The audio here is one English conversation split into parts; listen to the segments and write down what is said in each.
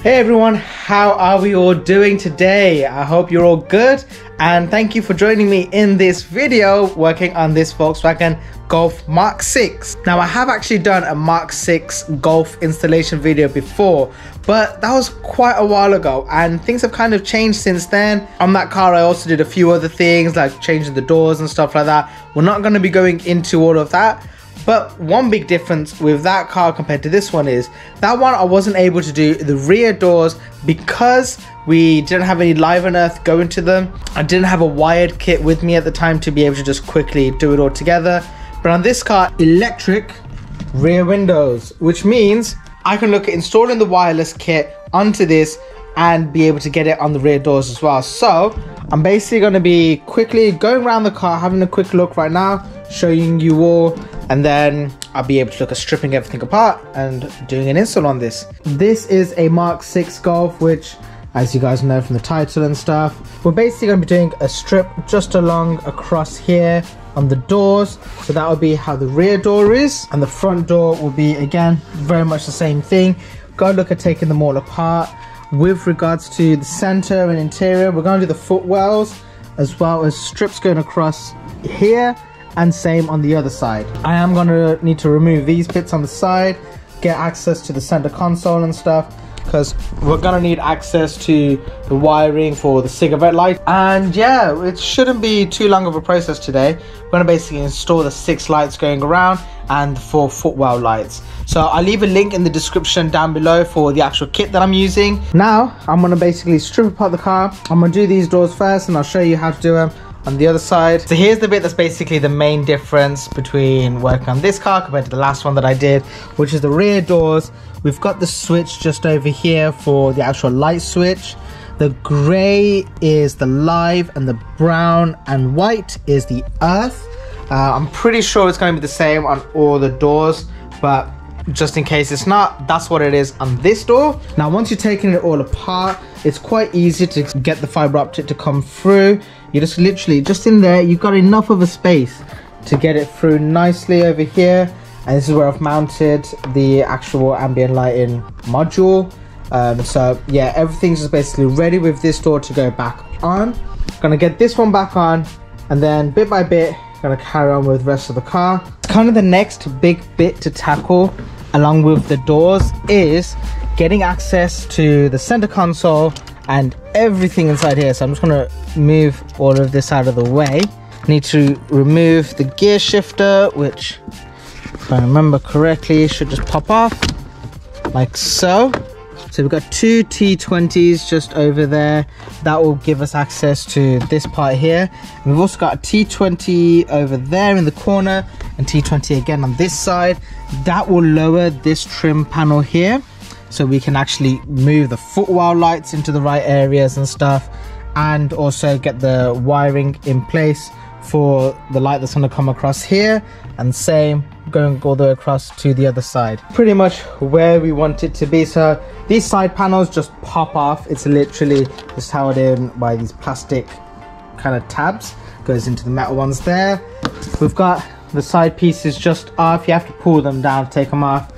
Hey everyone, how are we all doing today? I hope you're all good, and thank you for joining me in this video working on this Volkswagen Golf Mark 6. Now I have actually done a Mark 6 Golf installation video before, but that was quite a while ago and things have kind of changed since then. On that car I also did a few other things like changing the doors and stuff like that. We're not going to be going into all of that. But one big difference with that car compared to this one is that one I wasn't able to do the rear doors because we didn't have any live on earth go into them. I didn't have a wired kit with me at the time to be able to just quickly do it all together. But on this car, electric rear windows, which means I can look at installing the wireless kit onto this and be able to get it on the rear doors as well. So I'm basically going to be quickly going around the car, having a quick look right now, showing you all, and then I'll be able to look at stripping everything apart and doing an install on this. This is a Mark 6 Golf, which, as you guys know from the title and stuff, we're basically going to be doing a strip just along across here on the doors. So that will be how the rear door is, and the front door will be, again, very much the same thing. Go look at taking them all apart. With regards to the center and interior, we're going to do the footwells as well as strips going across here, and same on the other side. I am going to need to remove these bits on the side, get access to the center console and stuff, because we're going to need access to the wiring for the cigarette light. And yeah, it shouldn't be too long of a process today. We're going to basically install the 6 lights going around and the 4 footwell lights. So I'll leave a link in the description down below for the actual kit that I'm using. Now I'm going to basically strip apart the car. I'm going to do these doors first and I'll show you how to do them on the other side. So here's the bit that's basically the main difference between working on this car compared to the last one that I did, which is the rear doors. We've got the switch just over here for the actual light switch. The grey is the live and the brown and white is the earth. I'm pretty sure it's going to be the same on all the doors, but just in case it's not, that's what it is on this door. Now once you've taken it all apart, it's quite easy to get the fibre optic to come through. You just literally, just in there, you've got enough of a space to get it through nicely over here. And this is where I've mounted the actual ambient lighting module. So yeah, everything's just basically ready with this door to go back on. Gonna get this one back on, and then bit by bit gonna carry on with the rest of the car. Kind of the next big bit to tackle along with the doors is getting access to the center console and everything inside here. So I'm just gonna move all of this out of the way. Need to remove the gear shifter, which, if I remember correctly, should just pop off like so. So we've got 2 T20s just over there. That will give us access to this part here. And we've also got a T20 over there in the corner and T20 again on this side. That will lower this trim panel here, so we can actually move the footwell lights into the right areas and stuff, and also get the wiring in place for the light that's going to come across here, and same going all the way across to the other side. Pretty much where we want it to be. So these side panels just pop off. It's literally just held in by these plastic kind of tabs, goes into the metal ones there. We've got the side pieces just off. You have to pull them down to take them off.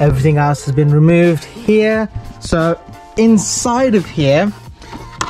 Everything else has been removed here. So inside of here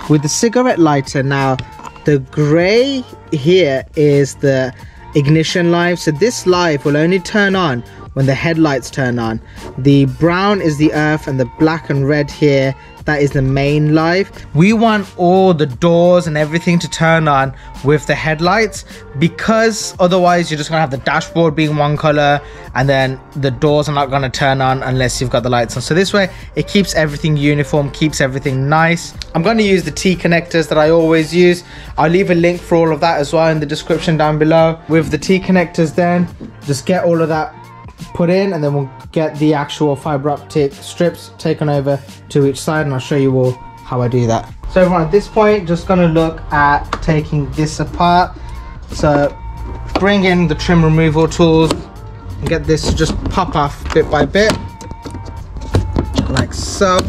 with the cigarette lighter, now the grey here is the ignition live. So this live will only turn on when the headlights turn on. The brown is the earth, and the black and red here, that is the main live. We want all the doors and everything to turn on with the headlights, because otherwise you're just gonna have the dashboard being one color and then the doors are not gonna turn on unless you've got the lights on. So this way it keeps everything uniform, keeps everything nice. I'm gonna use the T connectors that I always use. I'll leave a link for all of that as well in the description down below. With the T connectors, then just get all of that put in, and then we'll get the actual fibre optic strips taken over to each side, and I'll show you all how I do that. So everyone, at this point, just gonna look at taking this apart. So bring in the trim removal tools and get this to just pop off bit by bit, like so.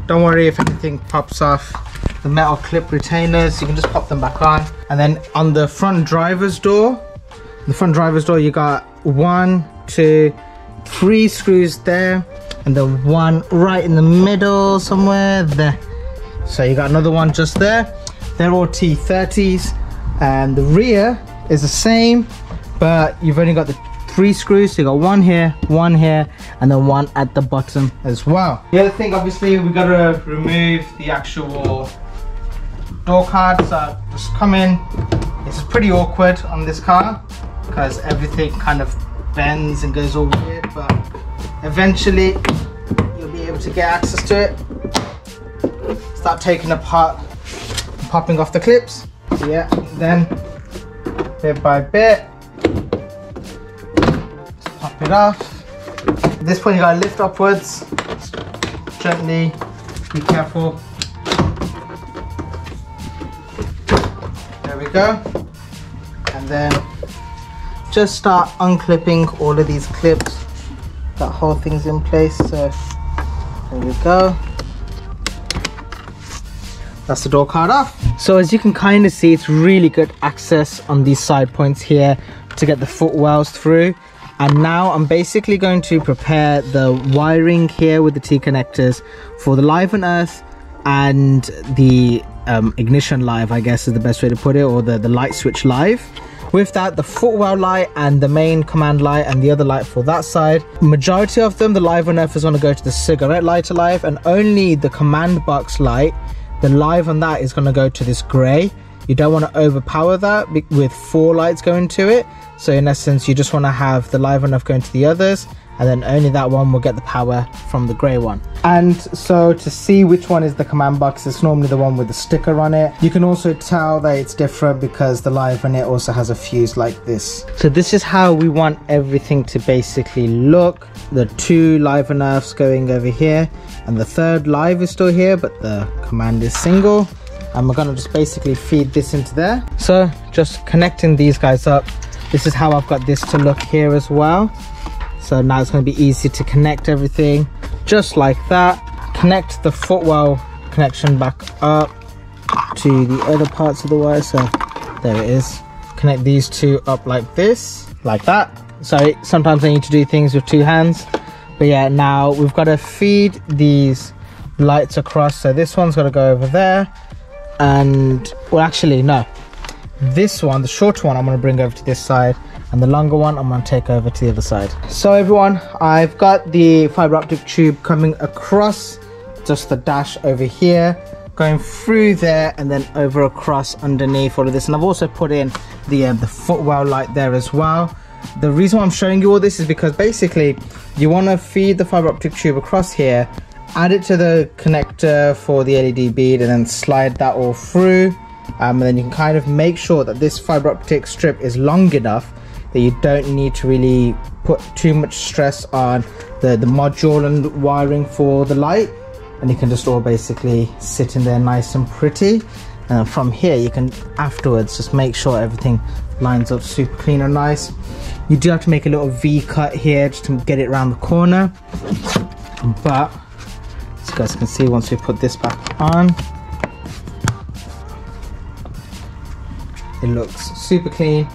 Don't worry if anything pops off. The metal clip retainers, you can just pop them back on. And then on the front driver's door, you got 1, 2, 3 screws there. and then one right in the middle somewhere there. So you got another one just there. They're all T30s, and the rear is the same, but you've only got the 3 screws. So you got one here, and then one at the bottom as well. The other thing, obviously, we got to remove the actual door card. So just come in. This is pretty awkward on this car because everything kind of bends and goes all weird, but eventually you'll be able to get access to it. Start taking apart, popping off the clips. So yeah, then bit by bit, just pop it off. At this point you gotta lift upwards, gently, be careful. There we go. And then just start unclipping all of these clips. That whole thing's in place, so there we go. That's the door card off. So as you can kind of see, it's really good access on these side points here to get the footwells through. And now I'm basically going to prepare the wiring here with the T connectors for the live on earth and the ignition live, I guess is the best way to put it, or the light switch live. With that, the footwell light and the main command light and the other light for that side. Majority of them, the live on earth is going to go to the cigarette lighter live, and only the command box light, the live on that, is going to go to this grey. You don't want to overpower that with 4 lights going to it. So in essence, you just want to have the live on earth going to the others, and then only that one will get the power from the grey one. And so to see which one is the command box, it's normally the one with the sticker on it. You can also tell that it's different because the live on it also has a fuse like this. So this is how we want everything to basically look. The 2 live on earths going over here, and the 3rd live is still here, but the command is single. And we're gonna just basically feed this into there. So just connecting these guys up. This is how I've got this to look here as well. So now it's going to be easy to connect everything just like that. Connect the footwell connection back up to the other parts of the wire. So there it is. Connect these 2 up like this, like that. Sorry, sometimes I need to do things with 2 hands. But yeah, now we've got to feed these lights across. So this one's got to go over there. And, well, actually, no. This one, the shorter one, I'm going to bring over to this side, and the longer one I'm going to take over to the other side. So everyone, I've got the fibre optic tube coming across just the dash over here, going through there, and then over across underneath all of this. And I've also put in the footwell light there as well. The reason why I'm showing you all this is because basically you want to feed the fibre optic tube across here, add it to the connector for the LED bead, and then slide that all through. And then you can kind of make sure that this fibre optic strip is long enough that you don't need to really put too much stress on the module and wiring for the light, and you can just all basically sit in there nice and pretty. And from here you can afterwards just make sure everything lines up super clean and nice. You do have to make a little V cut here just to get it around the corner, but as you guys can see, once we put this back on, it looks super clean.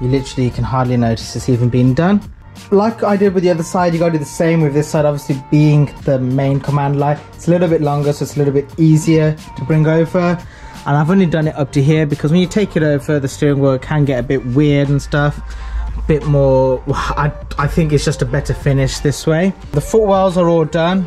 You literally can hardly notice it's even been done. Like I did with the other side, you gotta do the same with this side, obviously being the main command light. It's a little bit longer, so it's a little bit easier to bring over. And I've only done it up to here because when you take it over, the steering wheel can get a bit weird and stuff. A bit more, I think it's just a better finish this way. The footwells are all done.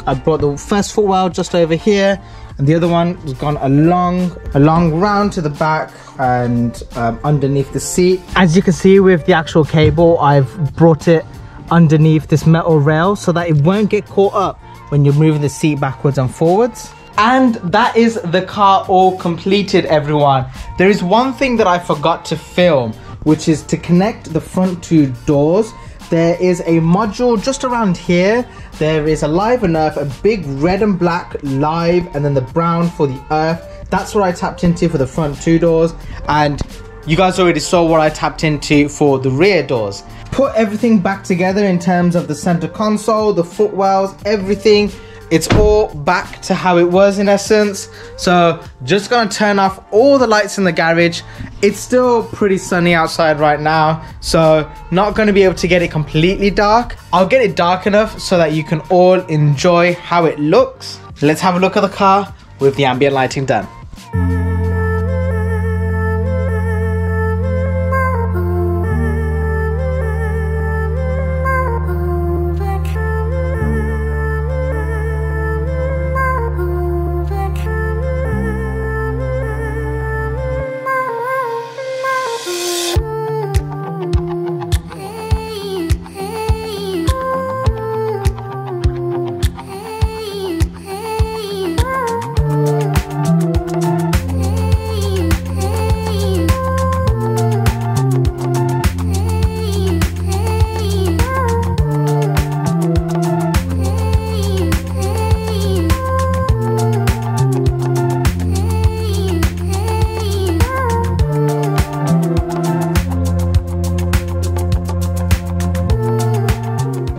I brought the first footwell just over here, and the other one has gone along round to the back and underneath the seat. As you can see with the actual cable, I've brought it underneath this metal rail so that it won't get caught up when you're moving the seat backwards and forwards. And that is the car all completed, everyone. There is one thing that I forgot to film, which is to connect the front 2 doors. There is a module just around here. There is a live on earth, a big red and black live, and then the brown for the earth. That's what I tapped into for the front 2 doors, and you guys already saw what I tapped into for the rear doors. Put everything back together in terms of the center console, the footwells, everything. it's all back to how it was in essence. So just gonna turn off all the lights in the garage. It's still pretty sunny outside right now, so not gonna be able to get it completely dark. I'll get it dark enough so that you can all enjoy how it looks. Let's have a look at the car with the ambient lighting done.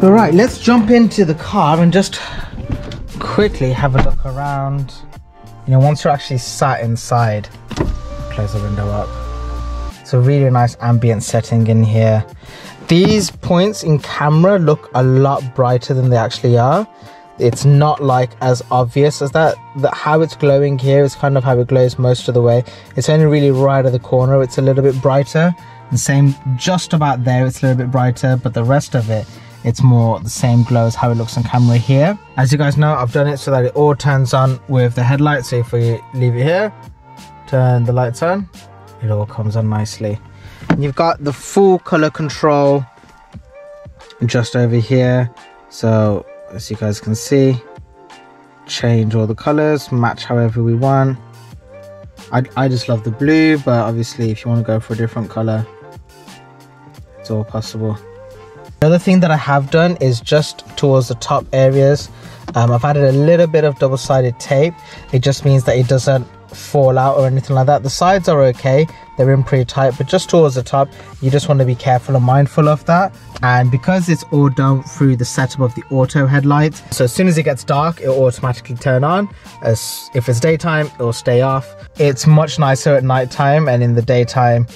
All right, let's jump into the car and just quickly have a look around. You know, once you're actually sat inside, close the window up. It's a really nice ambient setting in here. These points in camera look a lot brighter than they actually are. It's not like as obvious as that how it's glowing here is kind of how it glows most of the way. It's only really right at the corner it's a little bit brighter. The same just about there, it's a little bit brighter, but the rest of it, it's more the same glow as how it looks on camera here. As you guys know, I've done it so that it all turns on with the headlights. So if we leave it here, turn the lights on, it all comes on nicely. And you've got the full color control just over here. So as you guys can see, change all the colors, match however we want. I just love the blue, but obviously if you want to go for a different color, it's all possible. The other thing that I have done is just towards the top areas, I've added a little bit of double-sided tape. It just means that it doesn't fall out or anything like that. The sides are okay, they're in pretty tight, but just towards the top, you just want to be careful and mindful of that. And because it's all done through the setup of the auto headlights, so as soon as it gets dark, it'll automatically turn on. As if it's daytime, it'll stay off. It's much nicer at night time, and in the daytime,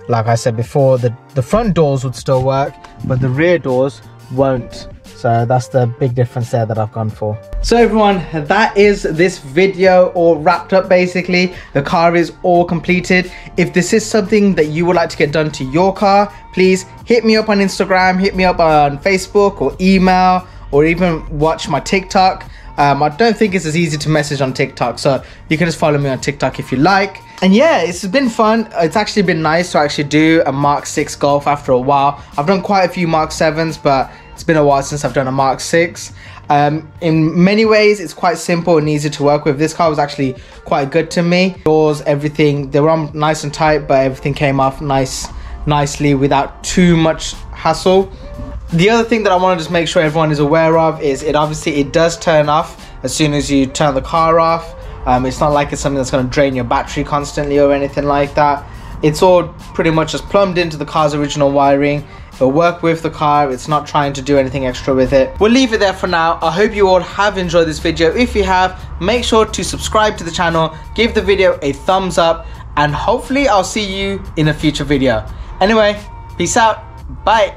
like I said before, the front doors would still work, but the rear doors won't. So that's the big difference there that I've gone for. So everyone, that is this video all wrapped up basically. The car is all completed. If this is something that you would like to get done to your car, please hit me up on Instagram, hit me up on Facebook or email, or even watch my TikTok. I don't think it's as easy to message on TikTok, so you can just follow me on TikTok if you like. And yeah, it's been fun. It's actually been nice to actually do a Mark 6 Golf after a while. I've done quite a few Mark 7s, but it's been a while since I've done a Mark 6. In many ways, it's quite simple and easy to work with. This car was actually quite good to me. Doors, everything, they were on nice and tight, but everything came off nicely without too much hassle. The other thing that I want to just make sure everyone is aware of is it does turn off as soon as you turn the car off. It's not like it's something that's going to drain your battery constantly or anything like that. It's all pretty much just plumbed into the car's original wiring. It'll work with the car. It's not trying to do anything extra with it. We'll leave it there for now. I hope you all have enjoyed this video. If you have, make sure to subscribe to the channel, give the video a thumbs up, and hopefully I'll see you in a future video. Anyway, peace out. Bye.